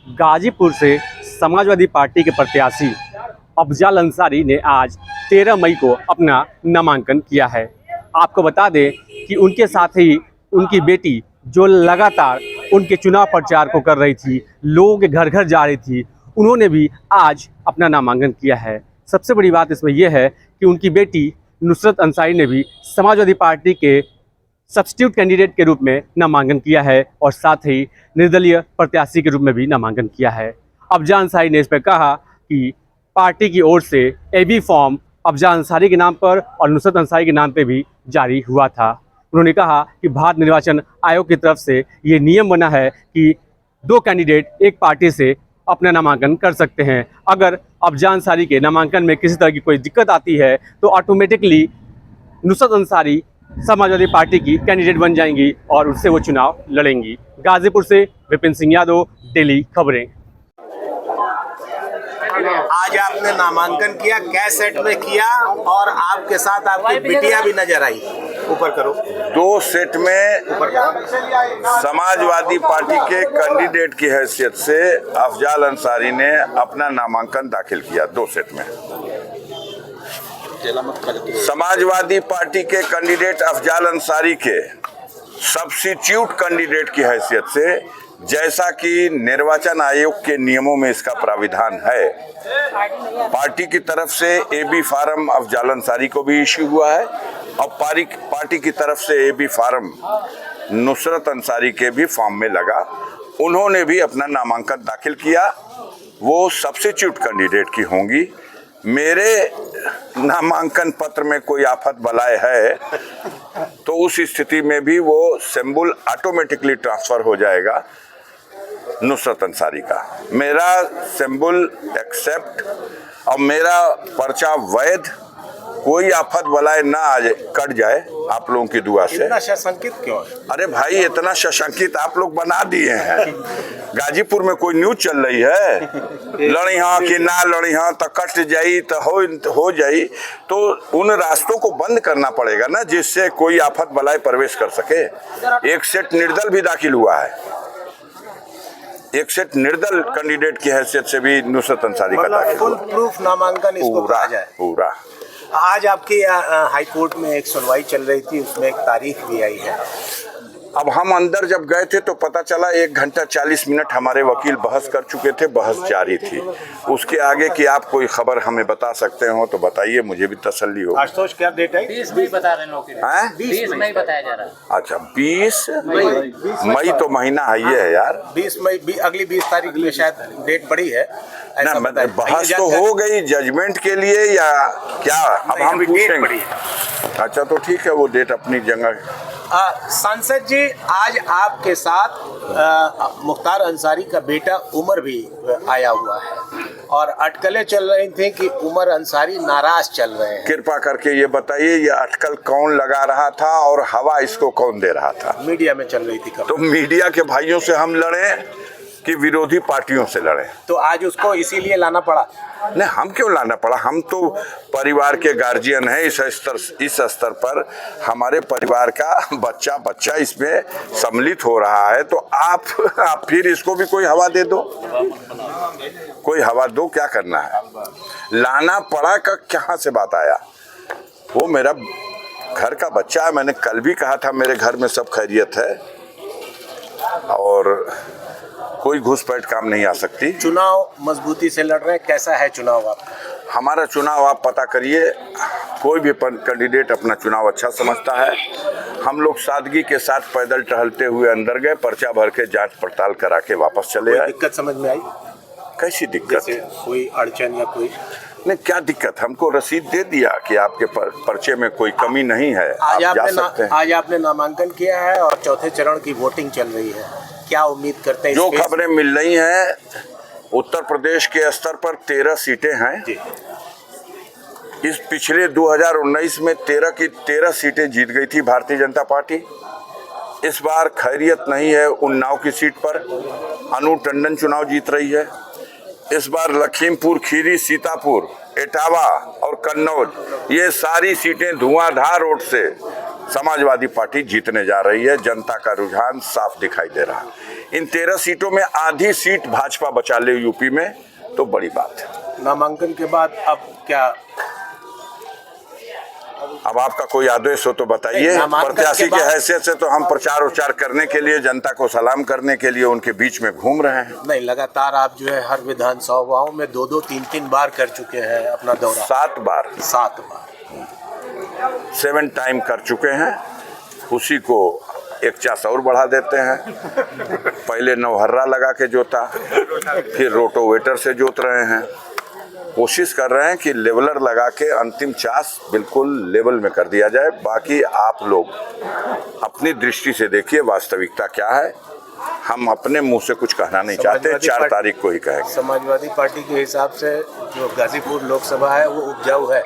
गाजीपुर से समाजवादी पार्टी के प्रत्याशी अफजाल अंसारी ने आज 13 मई को अपना नामांकन किया है। आपको बता दें कि उनके साथ ही उनकी बेटी जो लगातार उनके चुनाव प्रचार को कर रही थी, लोगों के घर घर जा रही थी, उन्होंने भी आज अपना नामांकन किया है। सबसे बड़ी बात इसमें यह है कि उनकी बेटी नुसरत अंसारी ने भी समाजवादी पार्टी के सब्स्टिट्यूट कैंडिडेट के रूप में नामांकन किया है और साथ ही निर्दलीय प्रत्याशी के रूप में भी नामांकन किया है। अफजाल अंसारी ने इस पर कहा कि पार्टी की ओर से एबी फॉर्म अफजाल अंसारी के नाम पर और नुसरत अंसारी के नाम पर भी जारी हुआ था। उन्होंने कहा कि भारत निर्वाचन आयोग की तरफ से ये नियम बना है कि 2 कैंडिडेट एक पार्टी से अपना नामांकन कर सकते हैं। अगर अफजाल अंसारी के नामांकन में किसी तरह की कोई दिक्कत आती है तो ऑटोमेटिकली नुसरत अंसारी समाजवादी पार्टी की कैंडिडेट बन जाएंगी और उससे वो चुनाव लड़ेंगी। गाजीपुर से विपिन सिंह यादव, डेली खबरें। आज आपने नामांकन किया, क्या सेट में किया और आपके साथ आपकी बिटिया भी नजर आई? ऊपर करो। 2 सेट में समाजवादी पार्टी के कैंडिडेट की हैसियत से अफजाल अंसारी ने अपना नामांकन दाखिल किया। 2 सेट में समाजवादी पार्टी के कैंडिडेट अफजाल अंसारी के सब्स्टिट्यूट कैंडिडेट की हैसियत से, जैसा कि निर्वाचन आयोग के नियमों में इसका प्राविधान है, पार्टी की तरफ से एबी फार्म अफजाल अंसारी को भी इश्यू हुआ है और पार्टी की तरफ से एबी फार्म नुसरत अंसारी के भी फॉर्म में लगा। उन्होंने भी अपना नामांकन दाखिल किया। वो सब्स्टिट्यूट कैंडिडेट की होंगी। मेरे नामांकन पत्र में कोई आफत बलाए है तो उस स्थिति में भी वो सिंबल ऑटोमेटिकली ट्रांसफर हो जाएगा नुसरत अंसारी का। मेरा सिंबल एक्सेप्ट और मेरा पर्चा वैध, कोई आफत बलाए ना आ जाए, कट जाए आप लोगों की दुआ से। इतना सशंकित क्यों है? अरे भाई, इतना सशंकित आप लोग बना दिए हैं। गाजीपुर में कोई न्यूज चल रही है, लड़ी हाँ कि ना लड़ी हाँ तो कट जाई तो हो जाई, तो उन रास्तों को बंद करना पड़ेगा ना जिससे कोई आफत बलाए प्रवेश कर सके। 1 सेट निर्दल भी दाखिल हुआ है। 1 सेट निर्दल कैंडिडेट की हैसियत से भी नुसरत अंसारी का दाखिल फुल प्रूफ नामांकन इसको कहा जाए। पूरा। आज आपकी हाई कोर्ट में एक सुनवाई चल रही थी, उसमें एक तारीख भी आई है। अब हम अंदर जब गए थे तो पता चला 1 घंटा 40 मिनट हमारे वकील बहस कर चुके थे, बहस जारी थी। उसके आगे की आप कोई खबर हमें बता सकते हो तो बताइए, मुझे भी तसल्ली हो। आशुतोष, क्या डेट है? 20 मई बता रहे हैं लोग। 20 मई बताया जा रहा है। अच्छा, 20 मई तो महीना है ये है यार। 20 मई अगली 20 तारीख में शायद डेट पड़ी है। ना बहस तो हो गई जजमेंट के लिए या क्या? अब हम पूछेंगे। अच्छा तो ठीक है, वो डेट अपनी जगह। सांसद जी, आज आपके साथ मुख्तार अंसारी का बेटा उमर भी आया हुआ है और अटकलें चल रही थी कि उमर अंसारी नाराज चल रहे हैं। कृपा करके ये बताइए, ये अटकल कौन लगा रहा था और हवा इसको कौन दे रहा था? मीडिया में चल रही थी। तो मीडिया के भाइयों से हम लड़े कि विरोधी पार्टियों से लड़े? तो आज उसको इसीलिए लाना पड़ा? नहीं, हम क्यों लाना पड़ा? हम तो परिवार के गार्जियन हैं। इस स्तर पर हमारे परिवार का बच्चा इसमें सम्मिलित हो रहा है, तो आप फिर इसको भी कोई हवा दे दो, कोई हवा दो। क्या करना है? लाना पड़ा का कहाँ से बात आया? वो मेरा घर का बच्चा है। मैंने कल भी कहा था मेरे घर में सब खैरियत है और कोई घुसपैठ काम नहीं आ सकती। चुनाव मजबूती से लड़ रहे हैं, कैसा है चुनाव आपका? हमारा चुनाव आप पता करिए, कोई भी कैंडिडेट अपना चुनाव अच्छा समझता है। हम लोग सादगी के साथ पैदल टहलते हुए अंदर गए, पर्चा भर के जांच पड़ताल करा के वापस चले आए। दिक्कत समझ में आई? कैसी दिक्कत? कोई अड़चन या कोई नहीं, क्या दिक्कत? हमको रसीद दे दिया कि आपके पर्चे में कोई कमी नहीं है, आप जा सकते हैं। आज आपने नामांकन किया है और चौथे चरण की वोटिंग चल रही है, क्या उम्मीद करते हैं? जो खबरें मिल रही हैं, उत्तर प्रदेश के स्तर पर 13 सीटें हैं। इस पिछले 2019 में 13 की 13 सीटें जीत गई थी भारतीय जनता पार्टी। इस बार खैरियत नहीं है उन्नाव की सीट पर, अनु टंडन चुनाव जीत रही है। इस बार लखीमपुर खीरी, सीतापुर, इटावा और कन्नौज, ये सारी सीटें धुआंधार वोट से समाजवादी पार्टी जीतने जा रही है। जनता का रुझान साफ दिखाई दे रहा है। इन 13 सीटों में आधी सीट भाजपा बचा ले यूपी में तो बड़ी बात है। नामांकन के बाद अब क्या, अब आपका कोई आदेश हो तो बताइए। नामांकन प्रत्याशी के के बाद- हैसियत से तो हम प्रचार उचार करने के लिए, जनता को सलाम करने के लिए उनके बीच में घूम रहे हैं। नहीं, लगातार आप जो है हर विधानसभाओं में 2-2, 3-3 बार कर चुके हैं अपना दौरा। 7 बार 7 बार 7 टाइम कर चुके हैं। उसी को एक चास और बढ़ा देते हैं। पहले नौहर्रा लगा के जोता, फिर रोटोवेटर से जोत रहे हैं। कोशिश कर रहे हैं कि लेवलर लगा के अंतिम चास बिल्कुल लेवल में कर दिया जाए। बाकी आप लोग अपनी दृष्टि से देखिए वास्तविकता क्या है। हम अपने मुंह से कुछ कहना नहीं चाहते, समाजवादी 4 पार्टी- तारीख को ही कहेंगे। समाजवादी पार्टी के हिसाब से जो गाजीपुर लोकसभा है वो उपजाऊ है।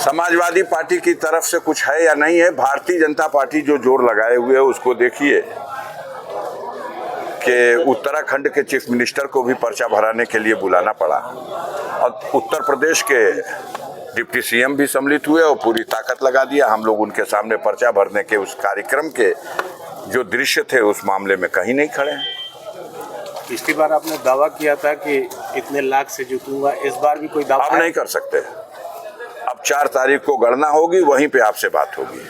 समाजवादी पार्टी की तरफ से कुछ है या नहीं है, भारतीय जनता पार्टी जो जोर लगाए हुए है उसको देखिए कि उत्तराखंड के चीफ मिनिस्टर को भी पर्चा भराने के लिए बुलाना पड़ा और उत्तर प्रदेश के डिप्टी सीएम भी सम्मिलित हुए और पूरी ताकत लगा दिया। हम लोग उनके सामने पर्चा भरने के उस कार्यक्रम के जो दृश्य थे उस मामले में कहीं नहीं खड़े हैं। पिछली बार आपने दावा किया था कि इतने लाख से जीतूंगा, इस बार भी कोई दावा अब है? नहीं कर सकते। अब 4 तारीख को गणना होगी, वहीं पे आपसे बात होगी।